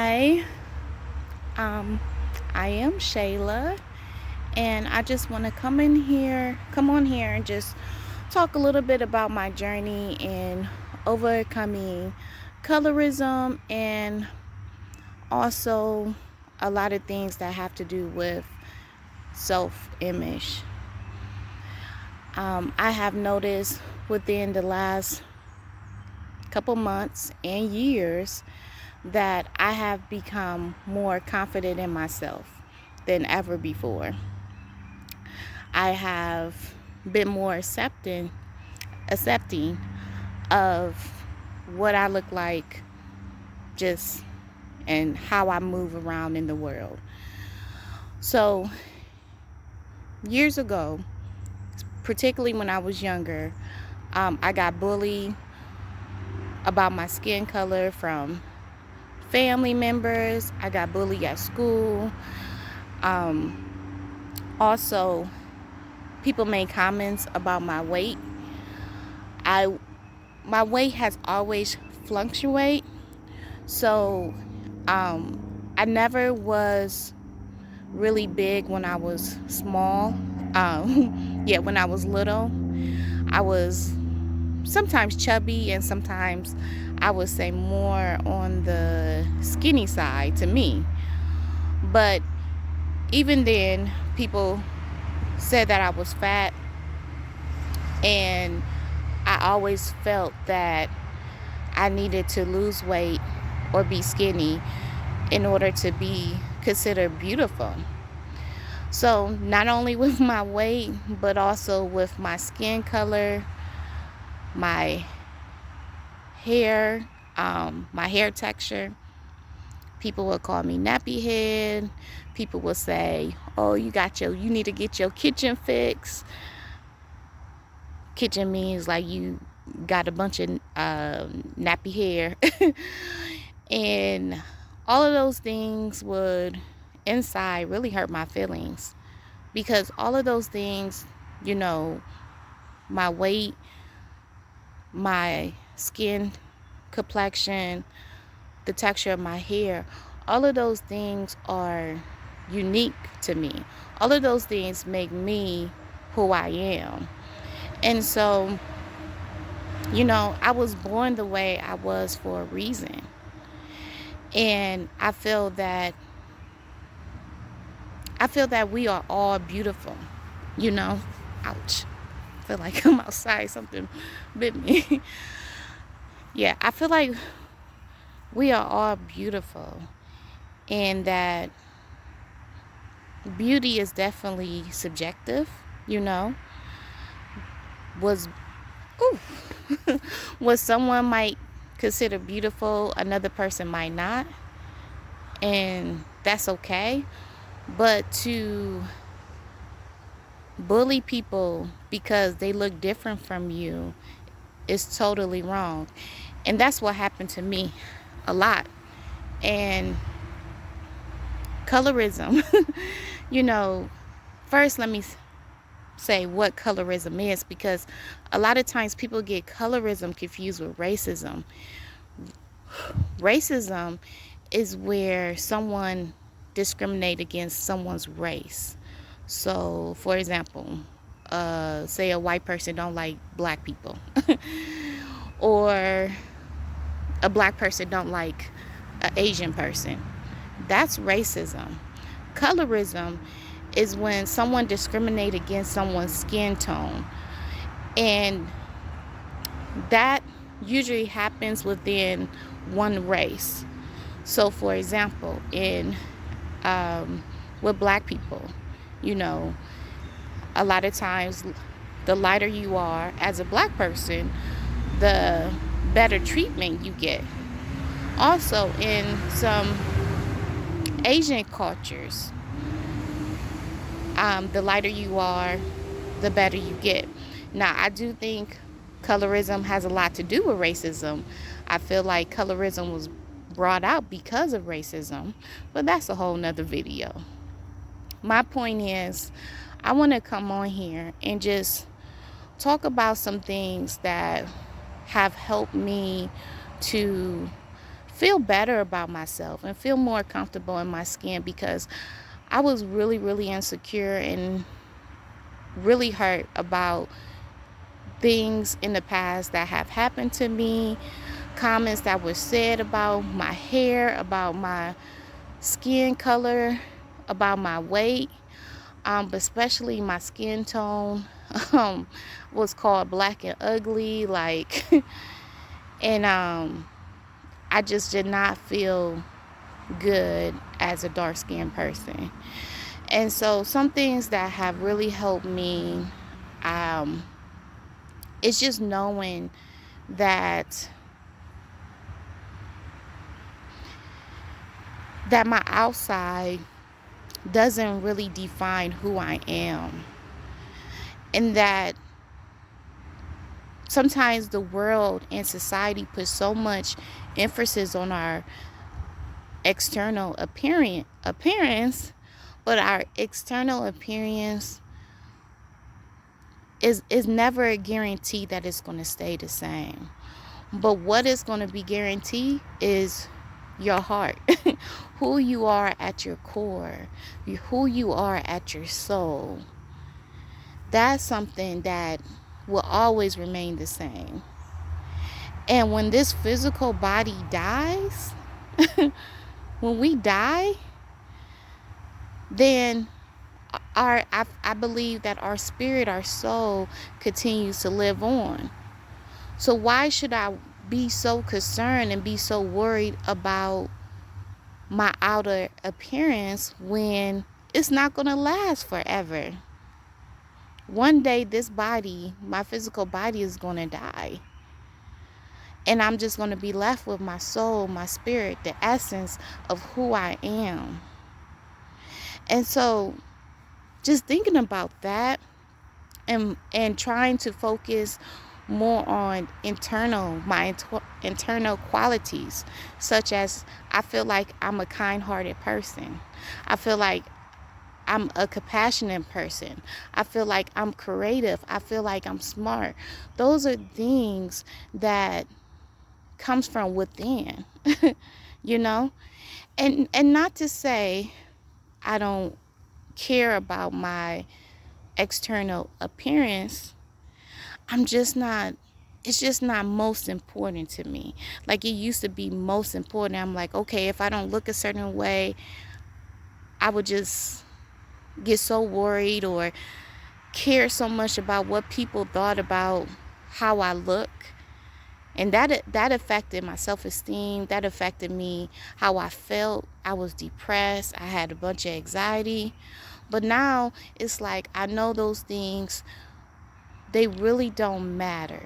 Hi, um, I am Shayla, and I just want to come on here, and just talk a little bit about my journey in overcoming colorism and also a lot of things that have to do with self image. I have noticed within the last couple months and years that I have become more confident in myself than ever before. I have been more accepting of what I look like, just and how I move around in the world. So years ago, particularly when I was younger, I got bullied about my skin color from family members. I got bullied at school. Also, people made comments about my weight. I My weight has always fluctuate, so I never was really big when I was small. Yeah, when I was little, I was sometimes chubby, and sometimes I would say more on the skinny side to me. But even then, people said that I was fat, and I always felt that I needed to lose weight or be skinny in order to be considered beautiful. So, not only with my weight, but also with my skin color, my my hair texture. People will call me nappy head. People will say, "Oh, you need to get your kitchen fixed." Kitchen means like you got a bunch of nappy hair. And all of those things would inside really hurt my feelings, because all of those things, you know, my weight, my skin complexion, the texture of my hair, all of those things are unique to me. All of those things make me who I am. And so, I was born the way I was for a reason. And I feel that we are all beautiful, you know. Ouch. I feel like I'm outside, something bit me. Yeah, I feel like we are all beautiful, and that beauty is definitely subjective, you know. Was ooh, what someone might consider beautiful, another person might not, and that's okay. But to bully people because they look different from you is totally wrong. And that's what happened to me a lot. And colorism, you know, first let me say what colorism is, because a lot of times people get colorism confused with racism. Racism is where someone discriminates against someone's race. So, for example, say a white person don't like black people, or a black person don't like an Asian person. That's racism. Colorism is when someone discriminates against someone's skin tone, and that usually happens within one race. So, for example, in with black people, you know, a lot of times the lighter you are as a black person, the better treatment you get. Also, in some Asian cultures, the lighter you are, the better you get. Now, I do think colorism has a lot to do with racism. I feel like colorism was brought out because of racism, but that's a whole nother video. My point is, I want to come on here and just talk about some things that have helped me to feel better about myself and feel more comfortable in my skin, because I was really, really insecure and really hurt about things in the past that have happened to me, comments that were said about my hair, about my skin color, about my weight, but especially my skin tone. um, was called black and ugly, like, and I just did not feel good as a dark skinned person. And so some things that have really helped me, um, it's just knowing that my outside doesn't really define who I am, and that sometimes the world and society puts so much emphasis on our external appearance, but our external appearance is never a guarantee that it's going to stay the same. But what is going to be guaranteed is your heart, who you are at your core, who you are at your soul. That's something that will always remain the same. And when this physical body dies, when we die, then I believe that our spirit, our soul continues to live on. So why should I be so concerned and be so worried about my outer appearance when it's not going to last forever? One day this body, my physical body, is going to die. And I'm just going to be left with my soul, my spirit, the essence of who I am. And so just thinking about that, and trying to focus more on internal qualities, such as I feel like I'm a kind-hearted person. I feel like I'm a compassionate person. I feel like I'm creative. I feel like I'm smart. Those are things that comes from within, you know? And not to say I don't care about my external appearance. I'm just not, it's just not most important to me. Like it used to be most important. I'm like, okay, if I don't look a certain way, I would just get so worried or care so much about what people thought about how I look. And that affected my self-esteem. That affected me, how I felt. I was depressed. I had a bunch of anxiety. But now it's like I know those things, they really don't matter.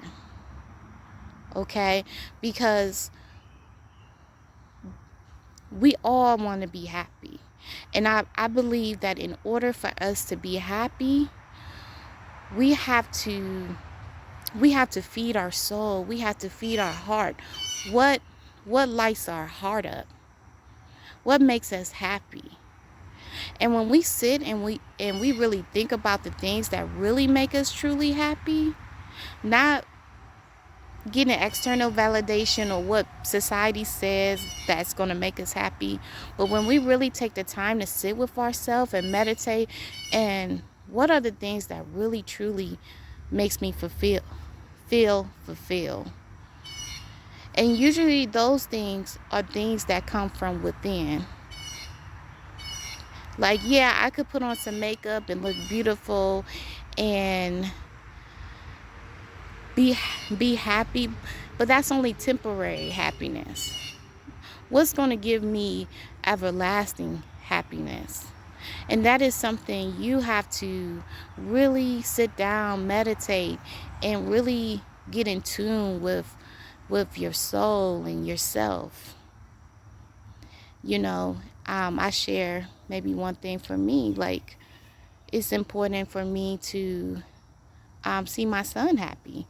Okay? Because we all want to be happy. And I believe that in order for us to be happy, we have to feed our soul. We have to feed our heart. What lights our heart up? What makes us happy? And when we sit and we really think about the things that really make us truly happy, not getting external validation or what society says that's going to make us happy, but when we really take the time to sit with ourselves and meditate, and what are the things that really truly makes me feel fulfilled. And usually those things are things that come from within. Like, yeah, I could put on some makeup and look beautiful and be happy, but that's only temporary happiness. What's going to give me everlasting happiness? And that is something you have to really sit down, meditate, and really get in tune with your soul and yourself. You know, I share maybe one thing for me, like it's important for me to see my son happy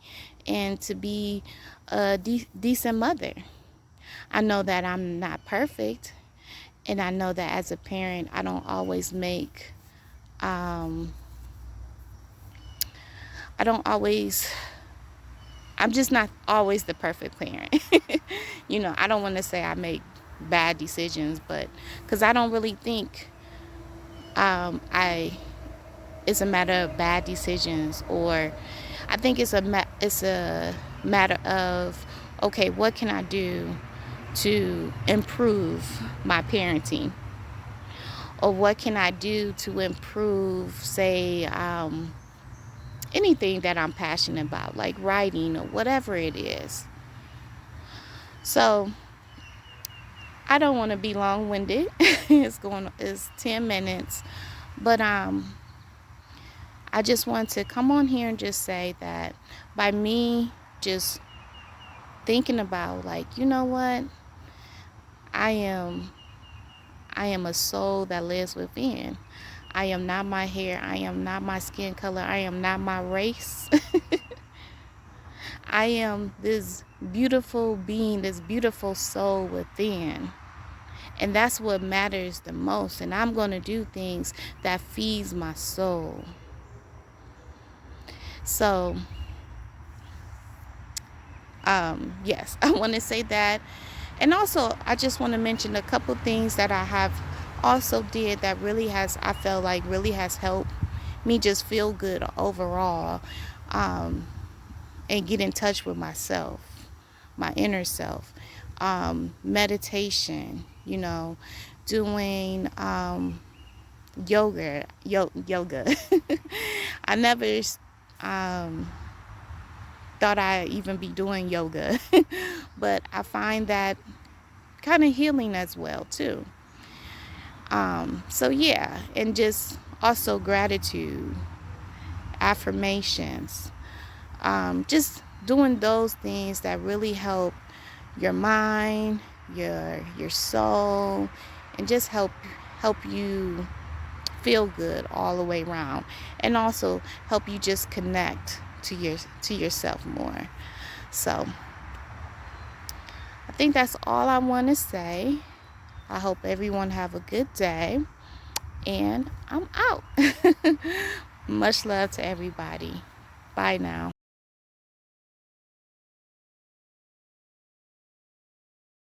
and to be a decent mother. I know that I'm not perfect, and I know that as a parent, I don't always make, I don't always, I'm just not always the perfect parent. I don't want to say I make bad decisions, but because I don't really think I it's a matter of bad decisions, or I think it's a matter of, okay, what can I do to improve my parenting, or what can I do to improve, say, anything that I'm passionate about, like writing or whatever it is. So I don't want to be long-winded. It's 10 minutes, but I just want to come on here and just say that by me just thinking about, like, you know what, I am a soul that lives within. I am not my hair. I am not my skin color. I am not my race. I am this beautiful being, this beautiful soul within. And that's what matters the most. And I'm going to do things that feeds my soul. So, yes, I want to say that. And also, I just want to mention a couple things that I have also did that I felt like really has helped me just feel good overall, and get in touch with myself, my inner self. Meditation, doing yoga. I never thought I'd even be doing yoga, but I find that kind of healing as well too. So yeah, and just also gratitude, affirmations, just doing those things that really help your mind, your soul, and just help you feel good all the way around, and also help you just connect to yourself more. So I think that's all I want to say. I hope everyone have a good day, and I'm out. Much love to everybody. Bye now.